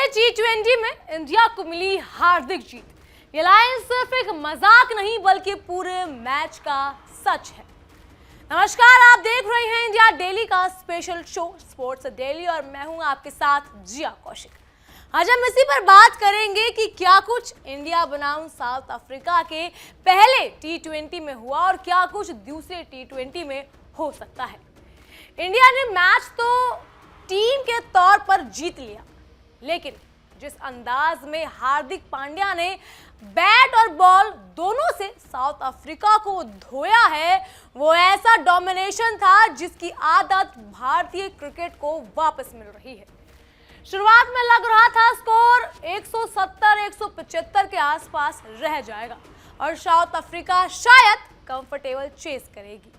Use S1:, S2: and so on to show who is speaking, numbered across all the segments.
S1: T20 में India को मिली हार्दिक जीत। ये लाइन सिर्फ एक मजाक नहीं बल्कि पूरे मैच का सच है। नमस्कार, आप देख रहे हैं इंडिया डेली का स्पेशल शो स्पोर्ट्स डेली और मैं हूं आपके साथ जिया कौशिक। आज हम इसी पर बात करेंगे कि क्या कुछ इंडिया बनाम साउथ अफ्रीका के पहले T20 में हुआ और क्या कुछ दूसरे T20 में हो सकता है। इंडिया ने मैच तो टीम के तौर पर जीत लिया, लेकिन जिस अंदाज में हार्दिक पांड्या ने बैट और बॉल दोनों से साउथ अफ्रीका को धोया है, वो ऐसा डोमिनेशन था जिसकी आदत भारतीय क्रिकेट को वापस मिल रही है। शुरुआत में लग रहा था स्कोर 170-175 के आसपास रह जाएगा और साउथ अफ्रीका शायद कंफर्टेबल चेस करेगी,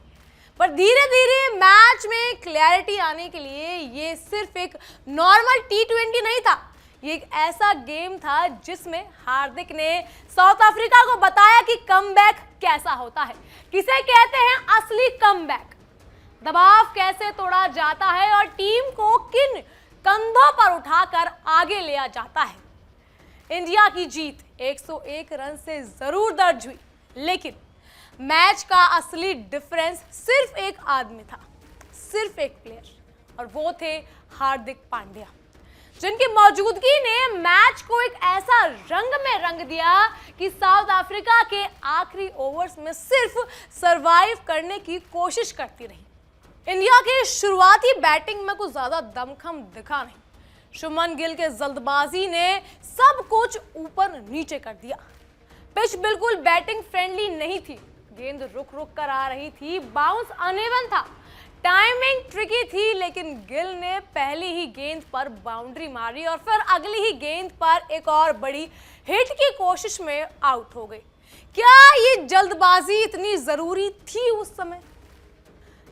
S1: पर धीरे धीरे मैच में क्लैरिटी आने के लिए ये सिर्फ एक नॉर्मल T20 नहीं था, ये एक ऐसा गेम था जिसमें हार्दिक ने साउथ अफ्रीका को बताया कि कमबैक कैसा होता है, किसे कहते हैं असली कमबैक, दबाव कैसे तोड़ा जाता है और टीम को किन कंधों पर उठाकर आगे ले जाता है। इंडिया की जीत 101 रन से जरूर दर्ज हुई, लेकिन मैच का असली डिफरेंस सिर्फ एक आदमी था, सिर्फ एक प्लेयर, और वो थे हार्दिक पांड्या, जिनकी मौजूदगी ने मैच को एक ऐसा रंग में रंग दिया कि साउथ अफ्रीका के आखिरी ओवर्स में सिर्फ सरवाइव करने की कोशिश करती रही। इंडिया के शुरुआती बैटिंग में कुछ ज्यादा दमखम दिखा नहीं। शुभमन गिल के जल्दबाजी ने सब कुछ ऊपर नीचे कर दिया। पिच बिल्कुल बैटिंग फ्रेंडली नहीं थी, गेंद रुक रुक कर आ रही थी, बाउंस अनइवन था, टाइमिंग ट्रिकी थी, लेकिन गिल ने पहली ही गेंद पर बाउंड्री मारी और फिर अगली ही गेंद पर एक और बड़ी हिट की कोशिश में आउट हो गई। क्या ये जल्दबाजी इतनी जरूरी थी उस समय?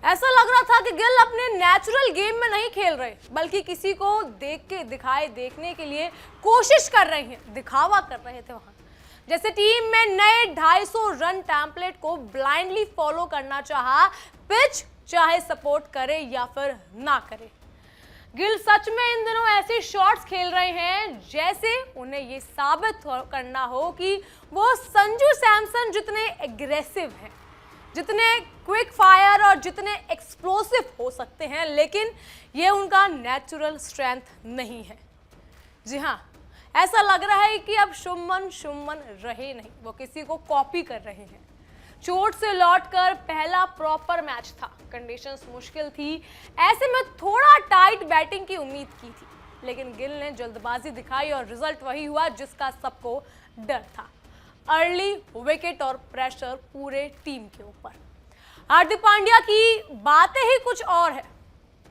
S1: ऐसा लग रहा था कि गिल अपने नेचुरल गेम में नहीं खेल रहे, बल्कि किसी को देख के देखने के लिए कोशिश कर रहे हैं, दिखावा कर रहे थे वहां। जैसे टीम में नए 250 रन टेम्पलेट को ब्लाइंडली फॉलो करना चाहा, पिच चाहे सपोर्ट करे या फिर ना करे। गिल सच में इन दिनों ऐसे शॉट्स खेल रहे हैं जैसे उन्हें ये साबित करना हो कि वो संजू सैमसन जितने एग्रेसिव हैं, जितने क्विक फायर और जितने एक्सप्लोसिव हो सकते हैं, लेकिन ये उनका नेचुरल स्ट्रेंथ नहीं है। जी हाँ, ऐसा लग रहा है कि अब शुभमन रहे नहीं, वो किसी को कॉपी कर रहे हैं। चोट से लौटकर पहला प्रॉपर मैच था, कंडीशंस मुश्किल थी, ऐसे में थोड़ा टाइट बैटिंग की उम्मीद की थी, लेकिन गिल ने जल्दबाजी दिखाई और रिजल्ट वही हुआ जिसका सबको डर था, अर्ली विकेट और प्रेशर पूरे टीम के ऊपर। हार्दिक पांड्या की बातें ही कुछ और है।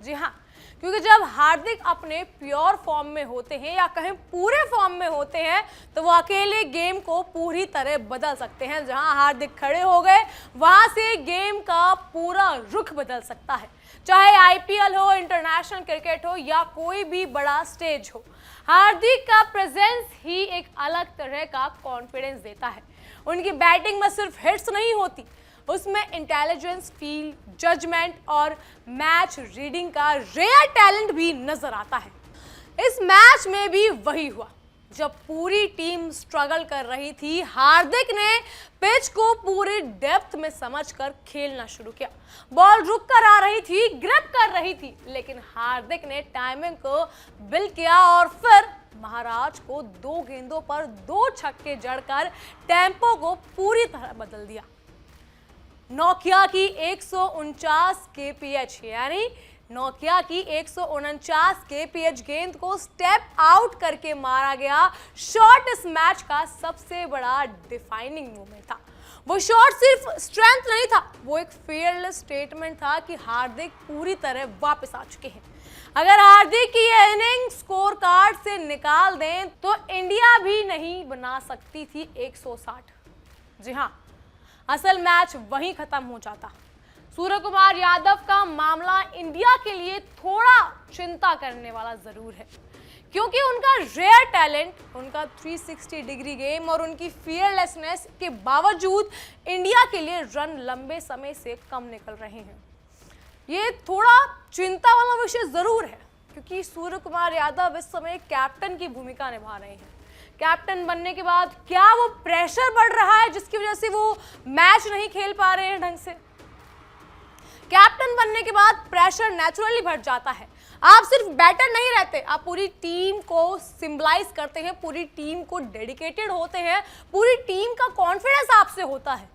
S1: जी हाँ, क्योंकि जब हार्दिक अपने प्योर फॉर्म में होते हैं या कहें पूरे फॉर्म में होते हैं, तो वो अकेले गेम को पूरी तरह बदल सकते हैं। जहां हार्दिक खड़े हो गए, वहां से गेम का पूरा रुख बदल सकता है, चाहे आईपीएल हो, इंटरनेशनल क्रिकेट हो या कोई भी बड़ा स्टेज हो। हार्दिक का प्रेजेंस ही एक अलग तरह का कॉन्फिडेंस देता है। उनकी बैटिंग में सिर्फ हिट्स नहीं होती, उसमें इंटेलिजेंस, फील, जजमेंट और मैच रीडिंग का रेयर टैलेंट भी नजर आता है। इस मैच में भी वही हुआ। जब पूरी टीम स्ट्रगल कर रही थी, हार्दिक ने पिच को पूरी डेप्थ में समझकर खेलना शुरू किया। बॉल रुक कर आ रही थी, ग्रिप कर रही थी, लेकिन हार्दिक ने टाइमिंग को बिल्ड किया और फिर महाराज को 2 गेंदों पर 2 छक्के जड़कर टेम्पो को पूरी तरह बदल दिया। नोकिया की 149 kph यानी नोकिया की 149 kph गेंद को स्टेप आउट करके मारा गया शॉट इस मैच का सबसे बड़ा डिफाइनिंग मोमेंट था। वो शॉट सिर्फ स्ट्रेंथ नहीं था, वो एक फेयरलेस स्टेटमेंट था कि हार्दिक पूरी तरह वापस आ चुके हैं। अगर हार्दिक की ये इनिंग स्कोर कार्ड से निकाल दें तो इंडिया भी नहीं बना सकती थी 160। जी हाँ, असल मैच वहीं खत्म हो जाता। सूर्य कुमार यादव का मामला इंडिया के लिए थोड़ा चिंता करने वाला जरूर है, क्योंकि उनका रेयर टैलेंट, उनका 360 डिग्री गेम और उनकी फियरलेसनेस के बावजूद इंडिया के लिए रन लंबे समय से कम निकल रहे हैं। ये थोड़ा चिंता वाला विषय जरूर है, क्योंकि सूर्य कुमार यादव इस समय कैप्टन की भूमिका निभा रहे हैं। कैप्टन बनने के बाद क्या वो प्रेशर बढ़ रहा है जिसकी वजह से वो मैच नहीं खेल पा रहे हैं ढंग से? कैप्टन बनने के बाद प्रेशर नेचुरली बढ़ जाता है। आप सिर्फ बैटर नहीं रहते, आप पूरी टीम को सिंबलाइज करते हैं, पूरी टीम को डेडिकेटेड होते हैं, पूरी टीम का कॉन्फिडेंस आपसे होता है।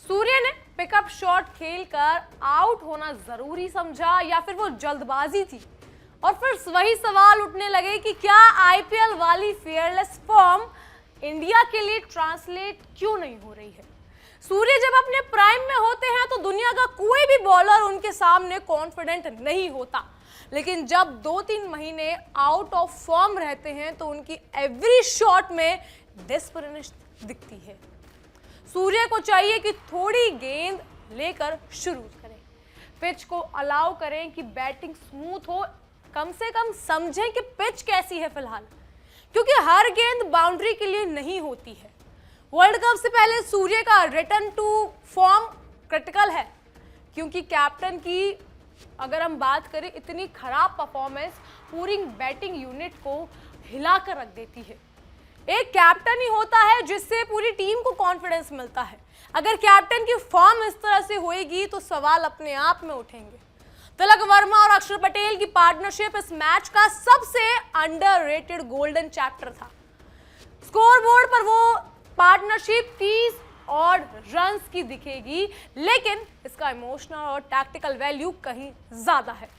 S1: सूर्य ने पिकअप शॉट खेलकर आउट होना जरूरी समझा या फिर वो जल्दबाजी थी? और फिर वही सवाल उठने लगे कि क्या आईपीएल वाली फियरलेस फॉर्म इंडिया के लिए ट्रांसलेट क्यों नहीं हो रही है? सूर्य जब अपने प्राइम में होते हैं तो दुनिया का कोई भी बॉलर उनके सामने कॉन्फिडेंट नहीं होता, लेकिन जब 2-3 महीने आउट ऑफ फॉर्म रहते हैं तो उनकी एवरी शॉट में डेस्परेशन दिखती है। सूर्य को चाहिए कि थोड़ी गेंद लेकर शुरू करें, पिच को अलाउ करें कि बैटिंग स्मूथ हो, कम से कम समझें कि पिच कैसी है फिलहाल, क्योंकि हर गेंद बाउंड्री के लिए नहीं होती है। वर्ल्ड कप से पहले सूर्य का रिटर्न टू फॉर्म क्रिटिकल है, क्योंकि कैप्टन की अगर हम बात करें इतनी खराब परफॉर्मेंस पूरी बैटिंग यूनिट को हिलाकर रख देती है। एक कैप्टन ही होता है जिससे पूरी टीम को कॉन्फिडेंस मिलता है। अगर कैप्टन की फॉर्म इस तरह से होएगी तो सवाल अपने आप में उठेंगे। तिलक वर्मा और अक्षर पटेल की पार्टनरशिप इस मैच का सबसे अंडररेटेड गोल्डन चैप्टर था। स्कोरबोर्ड पर वो पार्टनरशिप 30 और रन्स की दिखेगी, लेकिन इसका इमोशनल और टैक्टिकल वैल्यू कहीं ज्यादा है।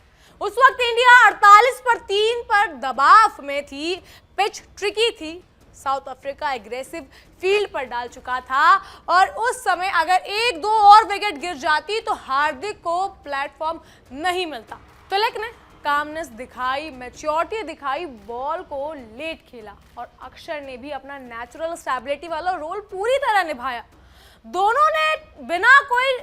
S1: उस वक्त इंडिया 48 पर 3 पर दबाव में थी, पिच ट्रिकी थी, साउथ अफ्रीका एग्रेसिव फील्ड पर डाल चुका था और उस समय अगर 1-2 और विकेट गिर जाती तो हार्दिक को प्लेटफॉर्म नहीं मिलता। तिलक ने कामनेस दिखाई, मैच्योरिटी दिखाई, बॉल को लेट खेला और अक्षर ने भी अपना नेचुरल स्टेबिलिटी वाला रोल पूरी तरह निभाया। दोनों ने बिना कोई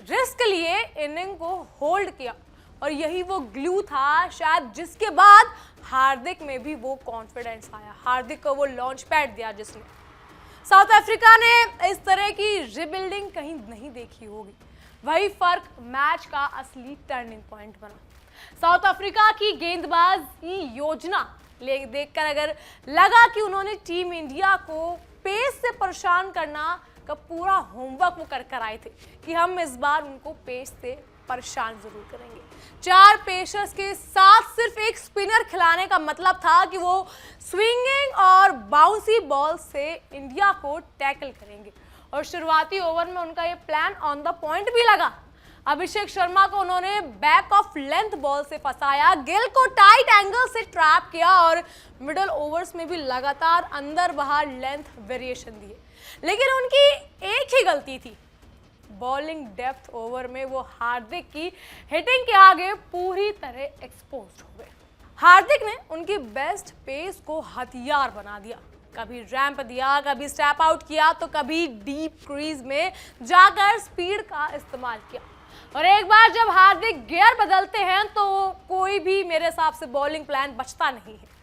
S1: रिस्क लिए इनिंग को होल्ड किया और यही वो ग्लू था शायद जिसके बाद हार्दिक में भी वो कॉन्फिडेंस आया, हार्दिक को वो लॉन्च पैड दिया जिसने। साउथ अफ्रीका ने इस तरह की रिबिल्डिंग कहीं नहीं देखी होगी, वही फर्क मैच का असली टर्निंग पॉइंट बना। साउथ अफ्रीका की गेंदबाज की योजना देखकर अगर लगा कि उन्होंने टीम इंडिया को पेस से परेशान करना का पूरा होमवर्क वो कर आए थे कि हम इस बार उनको पेस से परेशान जरूर करेंगे। 4 पेसर्स के साथ सिर्फ एक स्पिनर खिलाने का मतलब था कि वो स्विंगिंग और बाउंसी बॉल से इंडिया को टैकल करेंगे और शुरुआती ओवर में उनका ये प्लान ऑन द पॉइंट भी लगा। अभिषेक शर्मा को उन्होंने बैक ऑफ लेंथ बॉल से फंसाया, गिल को टाइट एंगल से ट्रैप किया और मिडल ओवर्स में भी लगातार अंदर बाहर लेंथ वेरिएशन दिए, लेकिन उनकी एक ही गलती थी, बॉलिंग डेप्थ ओवर में वो हार्दिक की हिटिंग के आगे पूरी तरह एक्सपोज्ड हो गए। हार्दिक ने उनकी बेस्ट पेस को हथियार बना दिया, कभी रैंप दिया, कभी स्टेप आउट किया तो कभी डीप क्रीज में जाकर स्पीड का इस्तेमाल किया। और एक बार जब हार्दिक गियर बदलते हैं तो कोई भी मेरे हिसाब से बॉलिंग प्लान बचता नहीं है।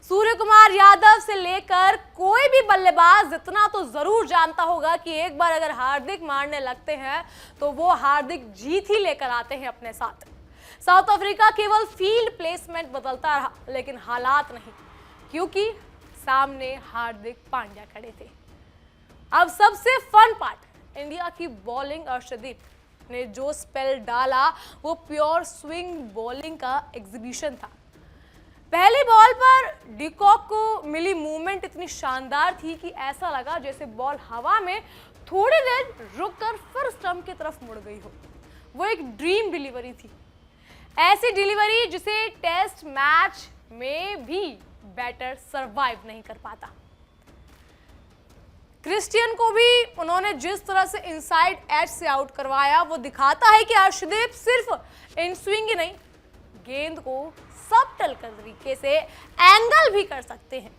S1: सूर्य कुमार यादव से लेकर कोई भी बल्लेबाज इतना तो जरूर जानता होगा कि एक बार अगर हार्दिक मारने लगते हैं तो वो हार्दिक जीत ही लेकर आते हैं अपने साथ। साउथ अफ्रीका केवल फील्ड प्लेसमेंट बदलता रहा लेकिन हालात नहीं, क्योंकि सामने हार्दिक पांड्या खड़े थे। अब सबसे फन पार्ट, इंडिया की बॉलिंग। अर्शदीप ने जो स्पेल डाला वो प्योर स्विंग बॉलिंग का एग्जीबिशन था। पहली बॉल पर डिकॉक को मिली मूवमेंट इतनी शानदार थी कि ऐसा लगा जैसे बॉल हवा में थोड़ी देर रुककर फिर स्टंप की तरफ मुड़ गई हो। वो एक ड्रीम डिलीवरी थी, ऐसी डिलीवरी जिसे टेस्ट मैच में भी बैटर सरवाइव नहीं कर पाता। क्रिस्टियन को भी उन्होंने जिस तरह से इनसाइड एज से आउट करवाया वो दिखाता है कि अर्शदीप सिर्फ इन स्विंग ही नहीं, गेंद को सबटल तरीके से एंगल भी कर सकते हैं।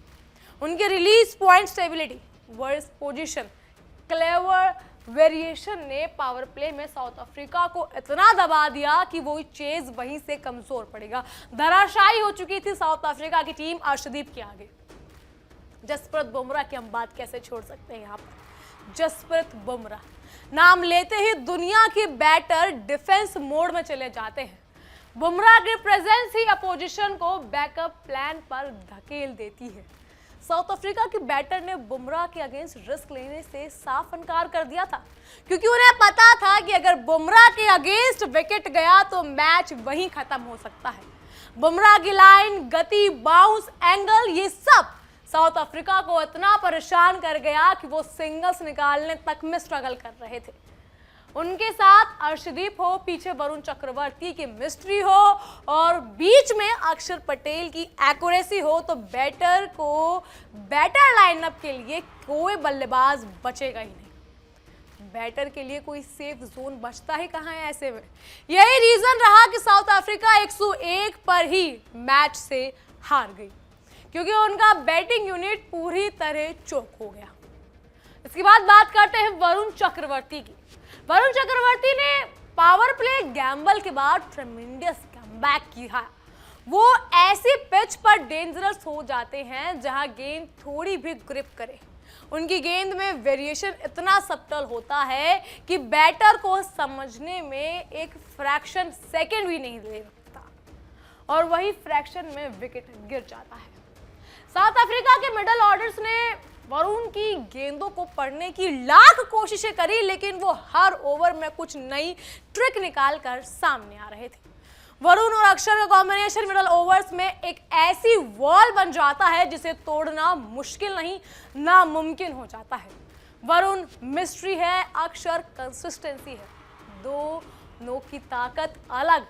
S1: उनके release point, stability, wrist position, clever variation ने पावर प्ले में साउथ अफ्रीका को इतना दबा दिया कि वो चेज वहीं से कमजोर पड़ेगा। धराशायी हो चुकी थी साउथ अफ्रीका की टीम अर्शदीप के आगे। जसप्रीत बुमराह की हम बात कैसे छोड़ सकते हैं यहाँ पर। जसप्रीत बुमराह नाम लेते ही दुनिया के बैटर डिफेंस मोड में चले जाते हैं। बुमराह की प्रेजेंस ही अपोजिशन को बैकअप प्लान पर धकेल देती है। साउथ अफ्रीका की बैटर ने बुमराह के अगेंस्ट रिस्क लेने से साफ इनकार कर दिया था, क्योंकि उन्हें पता था कि अगर बुमराह के अगेंस्ट विकेट गया तो मैच वहीं खत्म हो सकता है। बुमराह की लाइन, गति, बाउंस, एंगल, ये सब साउथ अफ्रीका को इतना परेशान कर गया कि वो सिंगल्स निकालने तक में स्ट्रगल कर रहे थे। उनके साथ अर्शदीप हो, पीछे वरुण चक्रवर्ती की मिस्ट्री हो और बीच में अक्षर पटेल की एक्यूरेसी हो, तो बैटर को बैटर लाइनअप के लिए कोई बल्लेबाज बचेगा ही नहीं। बैटर के लिए कोई सेफ जोन बचता ही कहाँ है ऐसे में। यही रीजन रहा कि साउथ अफ्रीका 101 पर ही मैच से हार गई, क्योंकि उनका बैटिंग यूनिट पूरी तरह चौक हो गया। इसके बाद बात करते हैं वरुण चक्रवर्ती की। वरुण चक्रवर्ती ने पावर प्ले गैम्बल के बाद ट्रेमेंडस कमबैक किया। वो ऐसी पिच पर डेंजरस हो जाते हैं जहां गेंद थोड़ी भी ग्रिप करे। उनकी गेंद में वेरिएशन इतना सब्टल होता है कि बैटर को समझने में एक फ्रैक्शन सेकंड भी नहीं लगता, और वही फ्रैक्शन में विकेट गिर जाता है। साउथ अफ्रीका के मिडल ऑर्डर्स ने वरुण की गेंदों को पढ़ने की लाख कोशिशें करी, लेकिन वो हर ओवर में कुछ नई ट्रिक निकाल कर सामने आ रहे थे। वरुण और अक्षर का कॉम्बिनेशन मिडल ओवर्स में एक ऐसी वॉल बन जाता है जिसे तोड़ना मुश्किल नहीं, नामुमकिन हो जाता है। वरुण मिस्ट्री है, अक्षर कंसिस्टेंसी है। दोनों की ताकत अलग,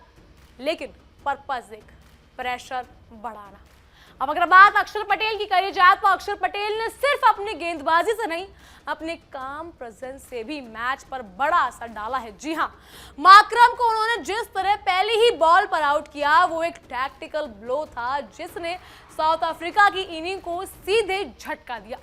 S1: लेकिन पर्पस एक, प्रेशर बढ़ाना। अब अगर बात अक्षर पटेल की करी जाए तो अक्षर पटेल ने सिर्फ अपनी गेंदबाजी से नहीं, अपने काम प्रेजेंस से भी मैच पर बड़ा असर डाला है। जी हाँ, माकरम को उन्होंने जिस तरह पहली ही बॉल पर आउट किया, वो एक टैक्टिकल ब्लो था जिसने साउथ अफ्रीका की इनिंग को सीधे झटका दिया।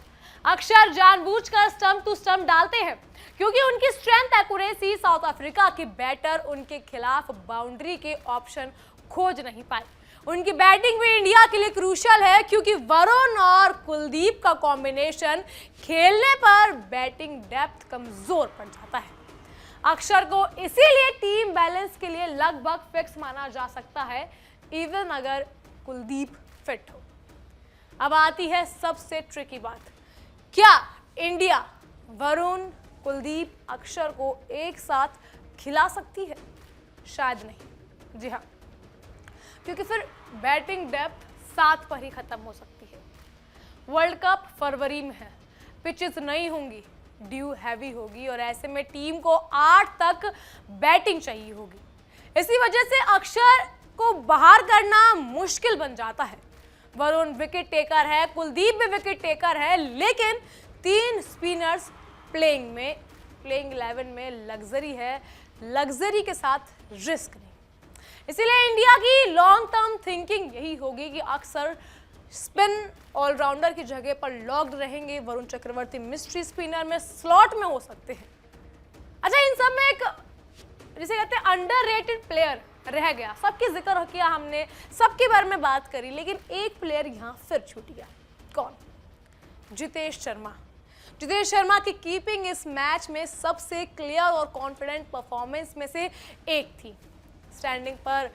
S1: अक्षर जानबूझकर स्टंप टू स्टंप डालते हैं, क्योंकि उनकी स्ट्रेंथ एक्यूरेसी साउथ अफ्रीका के बैटर उनके खिलाफ बाउंड्री के ऑप्शन खोज नहीं पाए। उनकी बैटिंग भी इंडिया के लिए क्रूशियल है, क्योंकि वरुण और कुलदीप का कॉम्बिनेशन खेलने पर बैटिंग डेप्थ कमजोर पड़ जाता है। अक्षर को इसीलिए टीम बैलेंस के लिए लगभग फिक्स माना जा सकता है, इवन अगर कुलदीप फिट हो। अब आती है सबसे ट्रिकी बात, क्या इंडिया वरुण, कुलदीप, अक्षर को एक साथ खिला सकती है? शायद नहीं। जी हाँ, क्योंकि फिर बैटिंग डेप्थ 7 पर ही खत्म हो सकती है। वर्ल्ड कप फरवरी में है, पिचेस नहीं होंगी, ड्यू हैवी होगी, और ऐसे में टीम को 8 तक बैटिंग चाहिए होगी। इसी वजह से अक्षर को बाहर करना मुश्किल बन जाता है। वरुण विकेट टेकर है, कुलदीप भी विकेट टेकर है, लेकिन 3 स्पिनर्स प्लेइंग 11 में लग्जरी है, लग्जरी के साथ रिस्क नहीं। इसीलिए इंडिया की लॉन्ग टर्म थिंकिंग यही होगी कि अक्सर स्पिन ऑलराउंडर की जगह पर लॉक्ड रहेंगे। वरुण चक्रवर्ती मिस्ट्री स्पिनर में स्लॉट में हो सकते हैं। अच्छा, इन सब में एक जिसे कहते हैं अंडररेटेड प्लेयर रह गया। सबकी जिक्र किया हमने, सबके बारे में बात करी, लेकिन एक प्लेयर यहाँ फिर छूट गया। कौन? जितेश शर्मा। जितेश शर्मा की कीपिंग इस मैच में सबसे क्लियर और कॉन्फिडेंट परफॉर्मेंस में से एक थी। स्टैंडिंग पर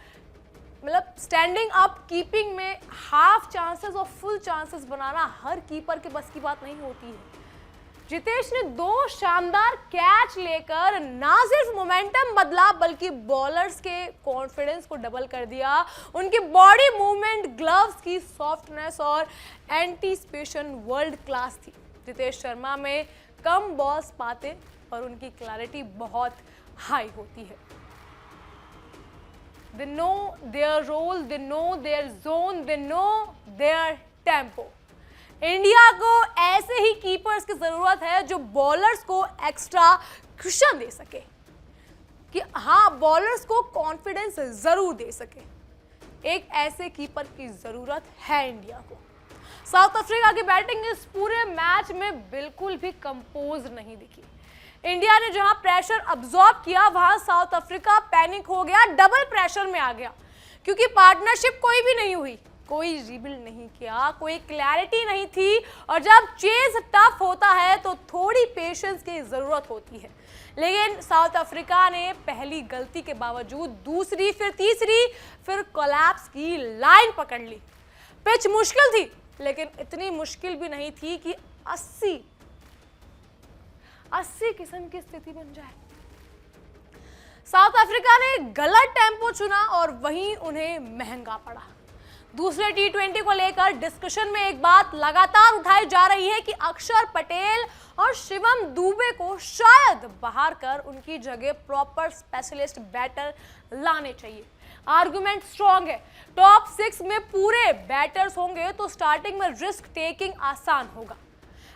S1: मतलब स्टैंडिंग अप कीपिंग में हाफ चांसेस और फुल चांसेस बनाना हर कीपर के बस की बात नहीं होती है। जितेश ने 2 शानदार कैच लेकर ना सिर्फ मोमेंटम बदला, बल्कि बॉलर्स के कॉन्फिडेंस को डबल कर दिया। उनकी बॉडी मूवमेंट, ग्लव्स की सॉफ्टनेस और एंटीसिपेशन वर्ल्ड क्लास थी। जितेश शर्मा में कम बॉल्स पाते और उनकी क्लैरिटी बहुत हाई होती है। They know their role, they know their zone, they know their tempo. India को ऐसे ही कीपर्स की जरूरत है जो बॉलर्स को एक्स्ट्रा कुशन दे सके, कि हाँ, बॉलर्स को कॉन्फिडेंस जरूर दे सके। एक ऐसे कीपर की जरूरत है इंडिया को। साउथ अफ्रीका की बैटिंग इस पूरे मैच में बिल्कुल भी कंपोज नहीं दिखी। इंडिया ने जहां प्रेशर अब्सॉर्ब किया, वहां साउथ अफ्रीका पैनिक हो गया, डबल प्रेशर में आ गया, क्योंकि पार्टनरशिप कोई भी नहीं हुई। कोई रीबिल्ड नहीं किया, कोई क्लैरिटी नहीं थी। और जब चेज टफ होता है तो थोड़ी पेशेंस की जरूरत होती है। लेकिन साउथ अफ्रीका ने पहली गलती के बावजूद दूसरी, फिर तीसरी, फिर कोलैप्स की लाइन पकड़ ली। पिच मुश्किल थी, लेकिन इतनी मुश्किल भी नहीं थी कि 80 किस्म की स्थिति बन जाए। साउथ अफ्रीका ने गलत टेम्पो चुना और वहीं उन्हें महंगा पड़ा। दूसरे T20 को लेकर डिस्कशन में एक बात लगातार उठाई जा रही है कि अक्षर पटेल और शिवम दुबे को शायद बाहर कर उनकी जगह प्रॉपर स्पेशलिस्ट बैटर लाने चाहिए। आर्गुमेंट स्ट्रॉन्ग है, टॉप 6 में पूरे बैटर्स होंगे तो स्टार्टिंग में रिस्क टेकिंग आसान होगा।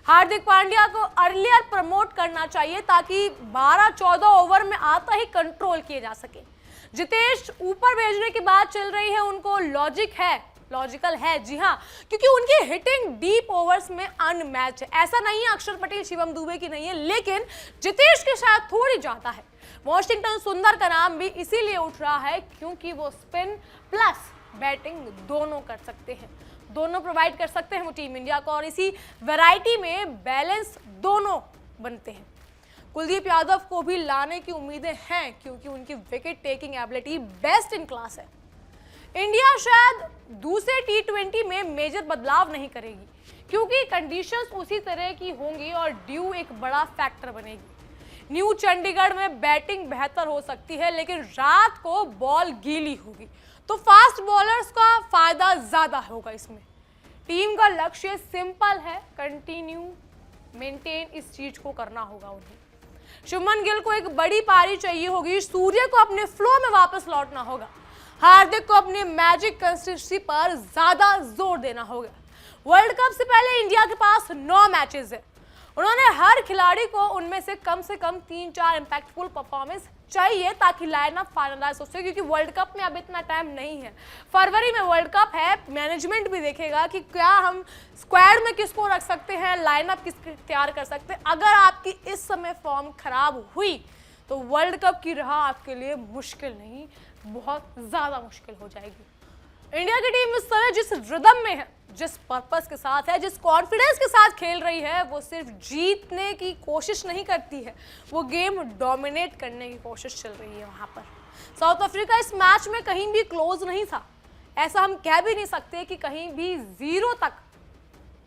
S1: हार्दिक पांड्या को अर्लियर प्रमोट करना चाहिए ताकि 12-14 ओवर में आता ही कंट्रोल किए जा सके। जितेश ऊपर भेजने की बात चल रही है, उनको लॉजिकल है, जी हाँ, क्योंकि उनकी हिटिंग डीप ओवर्स में अनमैच है। ऐसा नहीं है अक्षर पटेल शिवम दुबे की नहीं है, लेकिन जितेश की शायद थोड़ी ज्यादा है। वॉशिंगटन सुंदर का नाम भी इसीलिए उठ रहा है क्योंकि वो स्पिन प्लस बैटिंग दोनों कर सकते हैं, दोनों प्रोवाइड कर सकते हैं वो टीम इंडिया को, और इसी वैरायटी में बैलेंस दोनों बनते हैं। कुलदीप यादव को भी लाने की उम्मीदें हैं क्योंकि उनकी wicket taking ability best in class है। इंडिया शायद दूसरे T20 में मेजर बदलाव नहीं करेगी क्योंकि कंडीशंस उसी तरह की होंगी और ड्यू एक बड़ा फैक्टर बनेगी। न्यू चंडीगढ़ में बैटिंग बेहतर हो सकती है, लेकिन रात को बॉल गीली होगी तो फास्ट बॉलर्स का फायदा ज्यादा होगा। इसमें टीम का लक्ष्य सिंपल है, कंटिन्यू मेंटेन इस चीज को करना होगा उन्हें। शुभमन गिल को एक बड़ी पारी चाहिए होगी, सूर्य को अपने फ्लो में वापस लौटना होगा, हार्दिक को अपनी मैजिक कंसिस्टेंसी पर ज्यादा जोर देना होगा। वर्ल्ड कप से पहले इंडिया के पास 9 मैचेस है, उन्होंने हर खिलाड़ी को उनमें से कम 3-4 इंपैक्टफुल परफॉर्मेंस चाहिए ताकि लाइनअप फाइनलाइज हो सके, क्योंकि वर्ल्ड कप में अब इतना टाइम नहीं है। फरवरी में वर्ल्ड कप है, मैनेजमेंट भी देखेगा कि क्या हम स्क्वाड में किसको रख सकते हैं, लाइनअप किसकी तैयार कर सकते हैं। अगर आपकी इस समय फॉर्म खराब हुई तो वर्ल्ड कप की राह आपके लिए मुश्किल नहीं, बहुत ज्यादा मुश्किल हो जाएगी। इंडिया की टीम इस समय जिस रिदम में है, जिस पर्पस के साथ है, जिस कॉन्फिडेंस के साथ खेल रही है, वो सिर्फ जीतने की कोशिश नहीं करती है, वो गेम डोमिनेट करने की कोशिश चल रही है वहां पर। साउथ अफ्रीका इस मैच में कहीं भी क्लोज नहीं था, ऐसा हम कह भी नहीं सकते कि कहीं भी 0 तक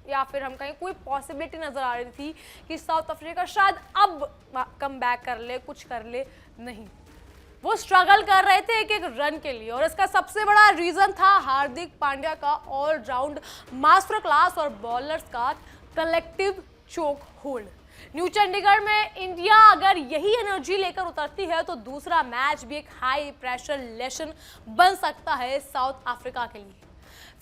S1: या फिर हम कहीं कोई पॉसिबिलिटी नजर आ रही थी कि साउथ अफ्रीका शायद अब कम बैक कर ले, कुछ कर ले, नहीं। वो स्ट्रगल कर रहे थे एक रन के लिए, और इसका सबसे बड़ा रीजन था हार्दिक पांड्या का ऑलराउंड मास्टर क्लास और बॉलर्स का कलेक्टिव चोक होल्ड। न्यू चंडीगढ़ में इंडिया अगर यही एनर्जी लेकर उतरती है तो दूसरा मैच भी एक हाई प्रेशर लेसन बन सकता है साउथ अफ्रीका के लिए।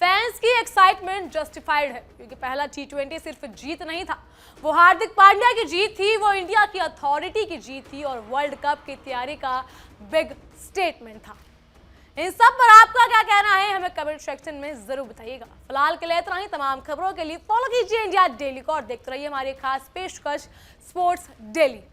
S1: फैंस की एक्साइटमेंट जस्टिफाइड है क्योंकि पहला T20 सिर्फ जीत नहीं था, वो हार्दिक पांड्या की जीत थी, वो इंडिया की अथॉरिटी की जीत थी और वर्ल्ड कप की तैयारी का बिग स्टेटमेंट था। इन सब पर आपका क्या कहना है हमें कमेंट सेक्शन में जरूर बताइएगा। फिलहाल के लिए इतना ही। तमाम खबरों के लिए फॉलो कीजिए इंडिया डेली को और देखते रहिए हमारी खास पेशकश स्पोर्ट्स डेली।